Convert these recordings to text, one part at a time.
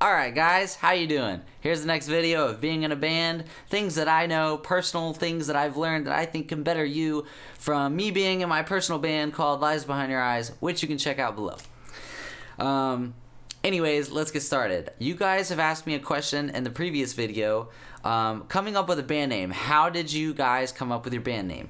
Alright guys, how you doing? Here's the next video of being in a band, things that I know, personal things that I've learned that I think can better you from me being in my personal band called Lies Behind Your Eyes, which you can check out below. Anyways, let's get started. You guys have asked me a question in the previous video, coming up with a band name. How did you guys come up with your band name?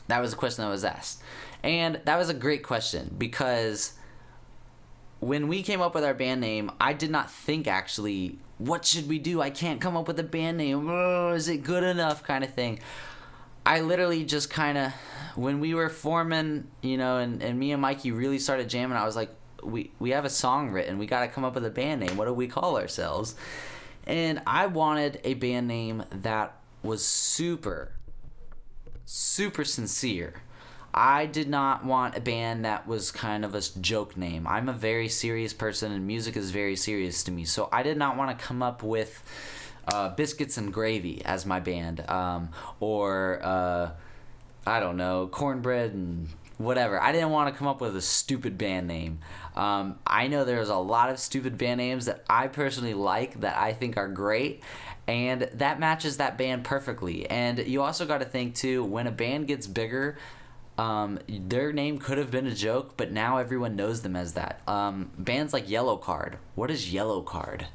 That was a question that was asked. And that was a great question because when we came up with our band name, I did not think actually, what should we do? I can't come up with a band name. Oh, is it good enough kind of thing. I literally just kind of, when we were forming, you know, and me and Mikey really started jamming, I was like, we have a song written. We got to come up with a band name. What do we call ourselves? And I wanted a band name that was super sincere. I did not want a band that was kind of a joke name. I'm a very serious person and music is very serious to me. So I did not want to come up with Biscuits and Gravy as my band, or I don't know, Cornbread and whatever. I didn't want to come up with a stupid band name. I know there's a lot of stupid band names that I personally like that I think are great, and that matches that band perfectly. And you also got to think too, when a band gets bigger, their name could have been a joke, but now everyone knows them as that. Bands like Yellow Card. What is Yellow Card?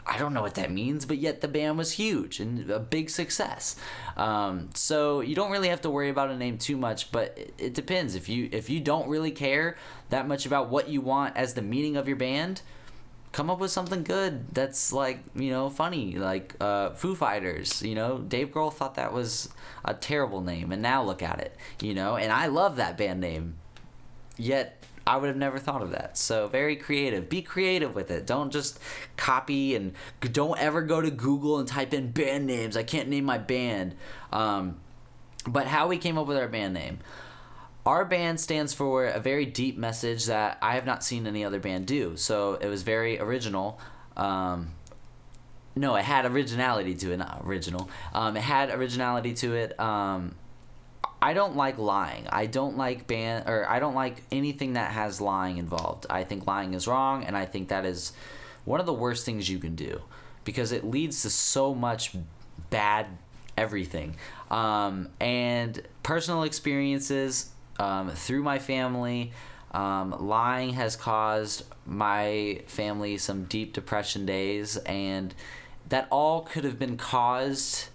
I don't know what that means, but yet the band was huge and a big success. So you don't really have to worry about a name too much, but it depends. If you don't really care that much about what you want as the meaning of your band, come up with something good that's like, you know, funny, like Foo Fighters. You know, Dave Grohl thought that was a terrible name, and now look at it, you know, and I love that band name, yet I would have never thought of that. So very creative. Be creative with it. Don't just copy, and don't ever go to Google and type in band names. I can't name my band. But how we came up with our band name. Our band stands for a very deep message that I have not seen any other band do. So it was very original. No, it had originality to it, not original. It had originality to it. I don't like lying. I don't like I don't like anything that has lying involved. I think lying is wrong, and I think that is one of the worst things you can do because it leads to so much bad everything. And personal experiences through my family, lying has caused my family some deep depression days, and that all could have been caused,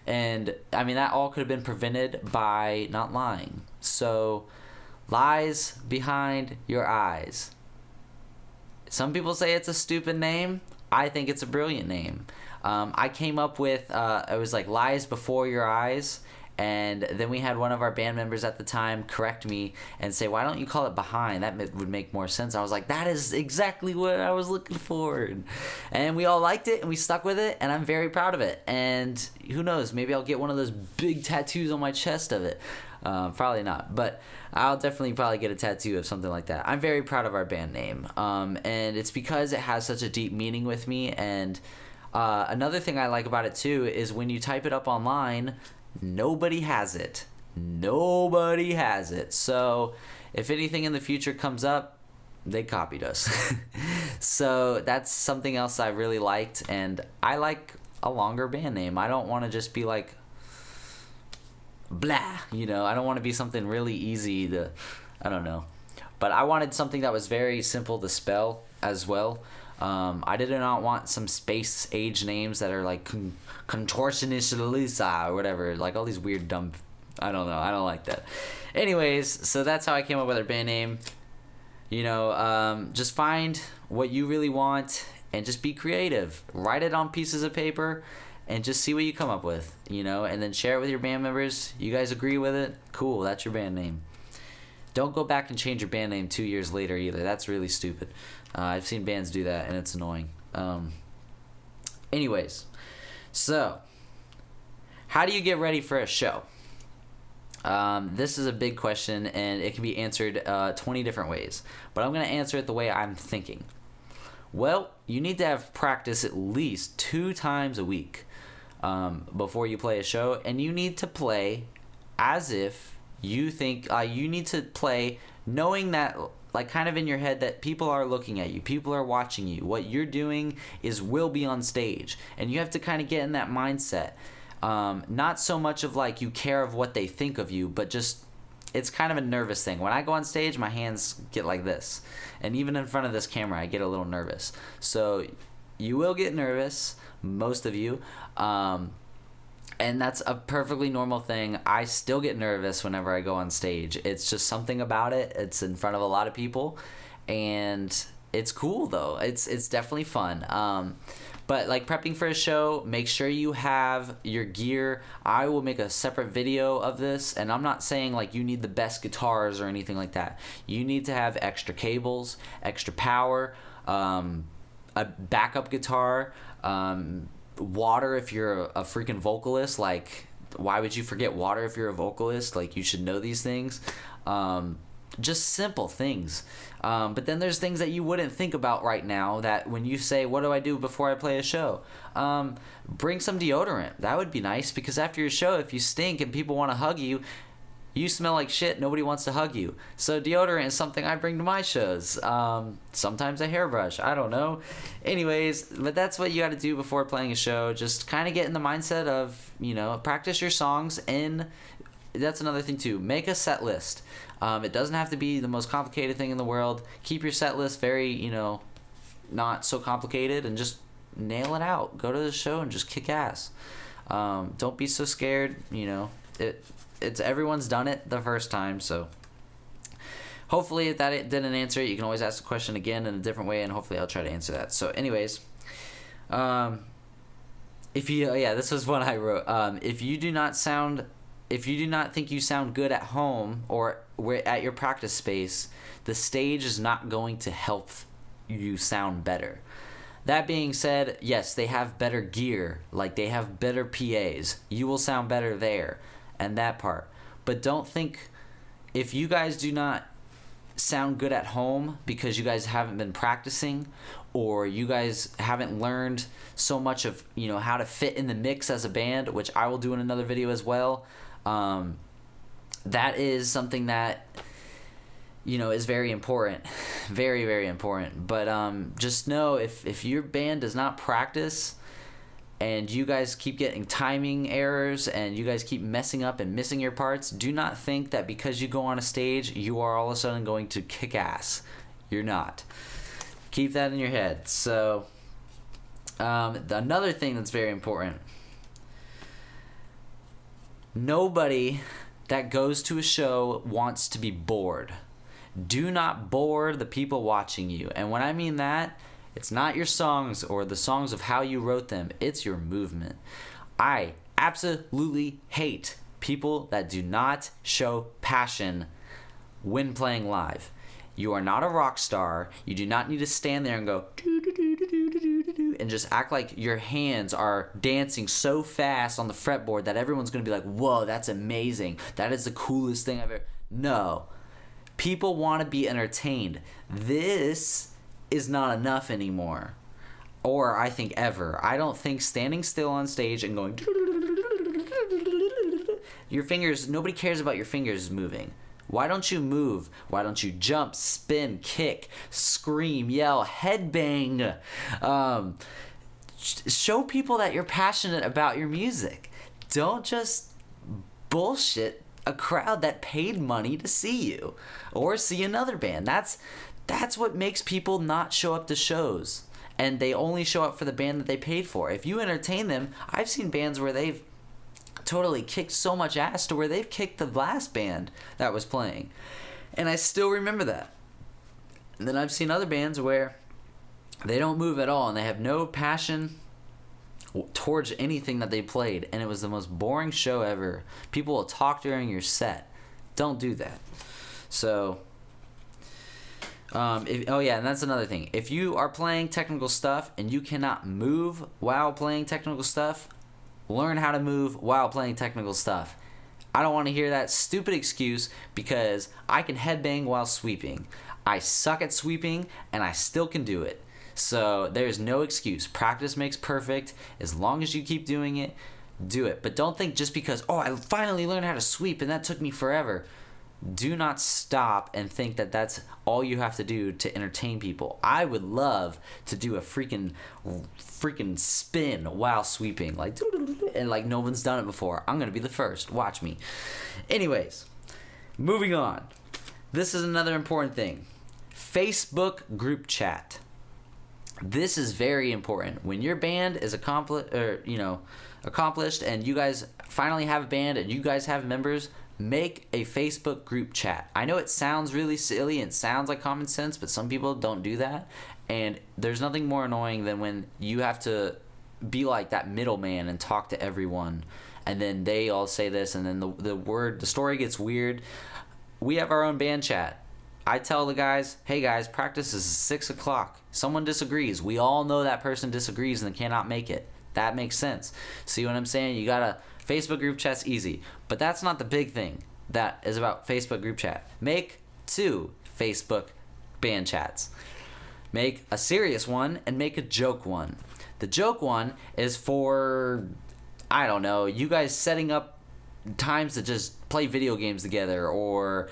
and I mean that all could have been prevented by not lying. So Lies Behind Your Eyes. Some people say it's a stupid name. I think it's a brilliant name. I came up with it was like Lies Before Your Eyes, and then we had one of our band members at the time correct me and say, why don't you call it Behind? That would make more sense. I was like, that is exactly what I was looking for. And we all liked it, and we stuck with it, and I'm very proud of it. And who knows, maybe I'll get one of those big tattoos on my chest of it. Probably not, but I'll definitely probably get a tattoo of something like that. I'm very proud of our band name, and it's because it has such a deep meaning with me. And another thing I like about it too is when you type it up online, nobody has it. Nobody has it. So if anything in the future comes up, they copied us. So that's something else I really liked, and I like a longer band name. I don't want to just be like blah, you know. I don't want to be something really easy to, I don't know. But I wanted something that was very simple to spell as well. I did not want some space age names that are like contortionist Lisa or whatever, like all these weird dumb, I don't know, I don't like that. Anyways, so that's how I came up with our band name. You know, just find what you really want and just be creative. Write it on pieces of paper and just see what you come up with, you know, and then share it with your band members. You guys agree with it? Cool, that's your band name. Don't go back and change your band name 2 years later either. That's really stupid. I've seen bands do that, and it's annoying. Anyways, so how do you get ready for a show? This is a big question, and it can be answered 20 different ways. But I'm going to answer it the way I'm thinking. Well, you need to have practice at least 2 times a week before you play a show, and you need to play as if you think you need to play knowing that, like, kind of in your head that people are looking at you, people are watching you. What you're doing will be on stage, and you have to kind of get in that mindset. Not so much of like you care of what they think of you, but just it's kind of a nervous thing. When I go on stage, my hands get like this, and even in front of this camera, I get a little nervous. So you will get nervous, most of you. And that's a perfectly normal thing. I still get nervous whenever I go on stage. It's just something about it. It's in front of a lot of people, and it's cool though. It's definitely fun. But like prepping for a show, make sure you have your gear. I will make a separate video of this, and I'm not saying like you need the best guitars or anything like that. You need to have extra cables, extra power, a backup guitar, water if you're a freaking vocalist. Like, why would you forget water if you're a vocalist? Like, you should know these things. Just simple things. But then there's things that you wouldn't think about right now that when you say, what do I do before I play a show? Bring some deodorant. That would be nice, because after your show, if you stink and people want to hug you, you smell like shit, nobody wants to hug you. So deodorant is something I bring to my shows. Sometimes a hairbrush, I don't know. Anyways, but that's what you got to do before playing a show. Just kind of get in the mindset of, practice your songs. And that's another thing too. Make a set list. It doesn't have to be the most complicated thing in the world. Keep your set list very, not so complicated, and just nail it out. Go to the show and just kick ass. Don't be so scared. It's everyone's done it the first time, so hopefully if that didn't answer it, you can always ask the question again in a different way, and hopefully I'll try to answer that. So anyways, this was one I wrote. If you do not think you sound good at home or at your practice space, the stage is not going to help you sound better. That being said, yes, they have better gear, like they have better PAs. You will sound better there. And that part. But don't think, if you guys do not sound good at home because you guys haven't been practicing, or you guys haven't learned so much of how to fit in the mix as a band, which I will do in another video as well, that is something that is very important. Very, very important. But just know, if your band does not practice, and you guys keep getting timing errors, and you guys keep messing up and missing your parts, do not think that because you go on a stage, you are all of a sudden going to kick ass. You're not. Keep that in your head. So, another thing that's very important. Nobody that goes to a show wants to be bored. Do not bore the people watching you. And when I mean that, it's not your songs or the songs of how you wrote them. It's your movement. I absolutely hate people that do not show passion when playing live. You are not a rock star. You do not need to stand there and go and just act like your hands are dancing so fast on the fretboard that everyone's going to be like, whoa, that's amazing. That is the coolest thing I've ever... No. People want to be entertained. This is not enough anymore, or I think ever. I don't think standing still on stage and going your fingers, nobody cares about your fingers moving. Why don't you move? Why don't you jump, spin, kick, scream, yell, headbang? Show people that you're passionate about your music. Don't just bullshit a crowd that paid money to see you or see another band. That's what makes people not show up to shows, and they only show up for the band that they paid for. If you entertain them, I've seen bands where they've totally kicked so much ass to where they've kicked the last band that was playing, and I still remember that. And then I've seen other bands where they don't move at all and they have no passion towards anything that they played, and it was the most boring show ever. People will talk during your set. Don't do that. So and that's another thing. If you are playing technical stuff and you cannot move while playing technical stuff, learn how to move while playing technical stuff. I don't want to hear that stupid excuse, because I can headbang while sweeping. I suck at sweeping and I still can do it. So there's no excuse. Practice makes perfect. As long as you keep doing it, do it. But don't think just because, I finally learned how to sweep and that took me forever. do not stop and think that that's all you have to do to entertain people. I would love to do a freaking spin while sweeping, like, and like no one's done it before. I'm gonna be the first. Watch me. Anyways, moving on. This is another important thing. Facebook group chat. This is very important. When your band is accomplished, and you guys finally have a band and you guys have members, make a Facebook group chat. I know it sounds really silly and sounds like common sense, but some people don't do that. And there's nothing more annoying than when you have to be like that middleman and talk to everyone, and then they all say this, and then the story gets weird. We have our own band chat. I tell the guys, hey guys, practice is 6 o'clock. Someone disagrees. We all know that person disagrees and cannot make it. That makes sense. See what I'm saying? You gotta, Facebook group chat's easy. But that's not the big thing that is about Facebook group chat. Make 2 Facebook band chats. Make a serious one and make a joke one. The joke one is for, I don't know, you guys setting up times to just play video games together, or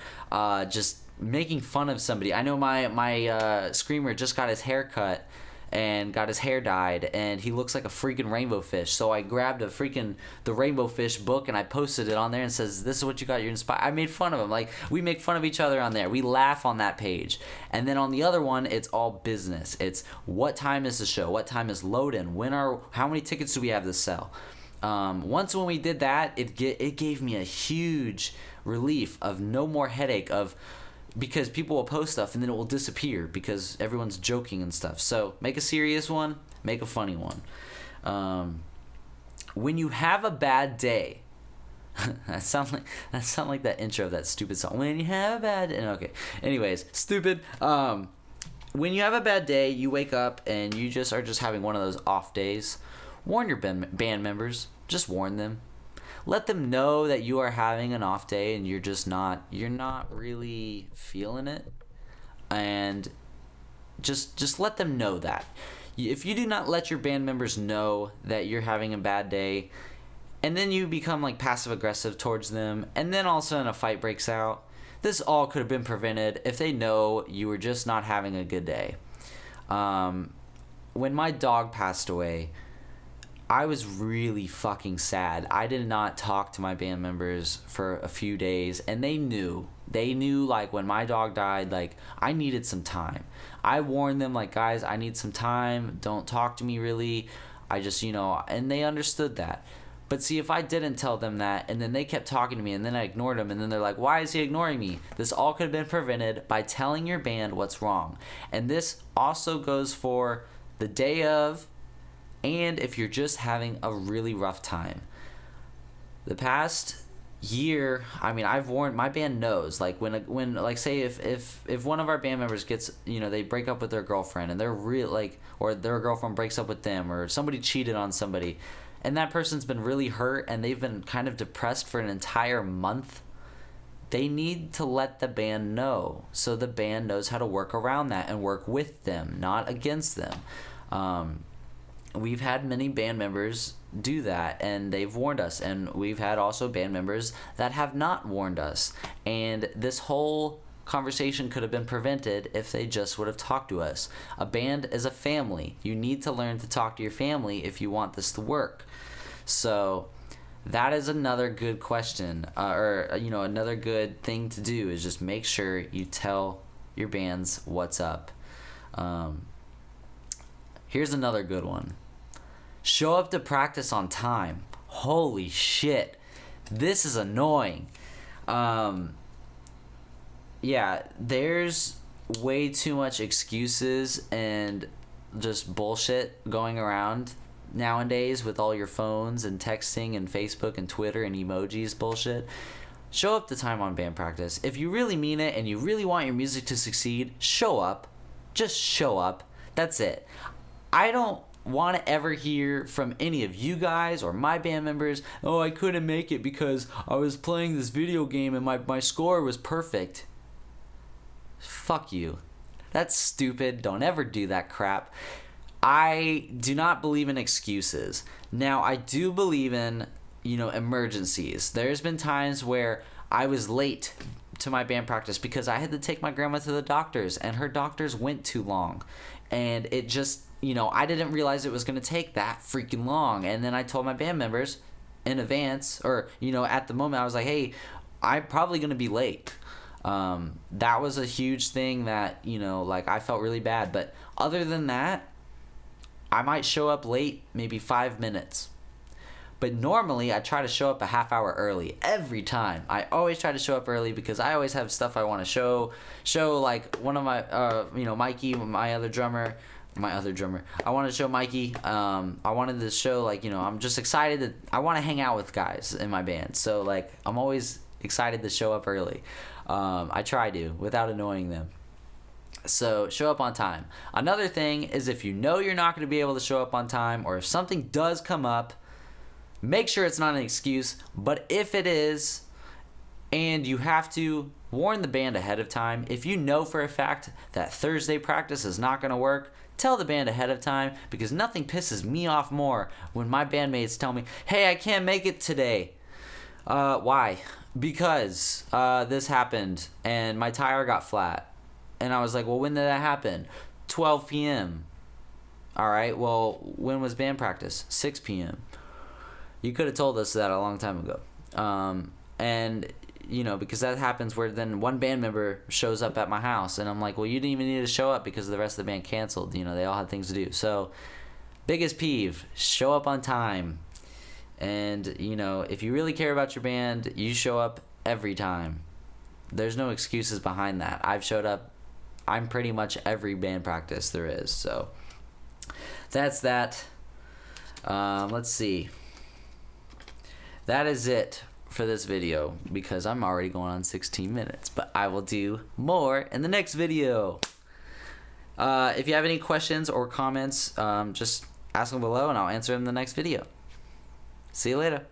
just making fun of somebody. I know my screamer just got his hair cut and got his hair dyed, and he looks like a freaking rainbow fish. So I grabbed the rainbow fish book and I posted it on there and says, this is what you got, you're inspired. I made fun of him. Like, we make fun of each other on there. We laugh on that page. And then on the other one, it's all business. It's what time is the show? What time is load-in? How many tickets do we have to sell? Once when we did that, it gave me a huge relief of no more headache because people will post stuff and then it will disappear because everyone's joking and stuff. So make a serious one, make a funny one. When you have a bad day, that sound like that intro of that stupid song. When you have a bad day, okay. Anyways, stupid. When you have a bad day, you wake up and you just are having one of those off days. Warn your band members. Just warn them. Let them know that you are having an off day and you're not really feeling it. And just let them know that. If you do not let your band members know that you're having a bad day, and then you become like passive aggressive towards them, and then all of a sudden a fight breaks out, this all could have been prevented if they know you were just not having a good day. When my dog passed away, I was really fucking sad. I did not talk to my band members for a few days, and they knew like when my dog died, like I needed some time. I warned them like, guys, I need some time. Don't talk to me really. I just, and they understood that. But see, if I didn't tell them that, and then they kept talking to me, and then I ignored them, and then they're like, why is he ignoring me? This all could have been prevented by telling your band what's wrong. And this also goes for the day of, and if you're just having a really rough time. The past year, I mean, I've warned, my band knows, like when like say if one of our band members gets, they break up with their girlfriend and they're or their girlfriend breaks up with them, or somebody cheated on somebody and that person's been really hurt and they've been kind of depressed for an entire month, they need to let the band know so the band knows how to work around that and work with them, not against them. We've had many band members do that and they've warned us, and we've had also band members that have not warned us, and this whole conversation could have been prevented if they just would have talked to us. A band is a family. You need to learn to talk to your family if you want this to work. So that is another good question, another good thing to do is just make sure you tell your bands what's up. Here's another good one. Show up to practice on time. Holy shit. This is annoying. Yeah, there's way too much excuses and just bullshit going around nowadays with all your phones and texting and Facebook and Twitter and emojis bullshit. Show up to time on band practice. If you really mean it and you really want your music to succeed, show up. Just show up. That's it. I don't want to ever hear from any of you guys or my band members, oh, I couldn't make it because I was playing this video game and my score was perfect. Fuck you. That's stupid. Don't ever do that crap. I do not believe in excuses. Now, I do believe in, emergencies. There's been times where I was late to my band practice because I had to take my grandma to the doctors, and her doctors went too long, and it just, I didn't realize it was going to take that freaking long. And then I told my band members in advance, or at the moment I was like, hey, I'm probably going to be late. That was a huge thing that like I felt really bad, but other than that, I might show up late maybe 5 minutes. But normally I try to show up a half hour early every time. I always try to show up early because I always have stuff I want to show like one of my Mikey, my other drummer. I want to show Mikey. I wanted to show like, I'm just excited that I want to hang out with guys in my band. So like I'm always excited to show up early. I try to without annoying them. So show up on time. Another thing is if you're not going to be able to show up on time, or if something does come up, make sure it's not an excuse. But if it is, and you have to, warn the band ahead of time. If you know for a fact that Thursday practice is not going to work, tell the band ahead of time, because nothing pisses me off more when my bandmates tell me, hey, I can't make it today. Why? Because this happened and my tire got flat. And I was like, well, when did that happen? 12 p.m. All right, well, when was band practice? 6 p.m. You could have told us that a long time ago. And, because that happens where then one band member shows up at my house. And I'm like, well, you didn't even need to show up because the rest of the band canceled. They all had things to do. So, biggest peeve, show up on time. And, if you really care about your band, you show up every time. There's no excuses behind that. I've showed up. I'm pretty much every band practice there is. So that's that. Let's see. That is it for this video because I'm already going on 16 minutes. But I will do more in the next video. If you have any questions or comments, just ask them below and I'll answer them in the next video. See you later.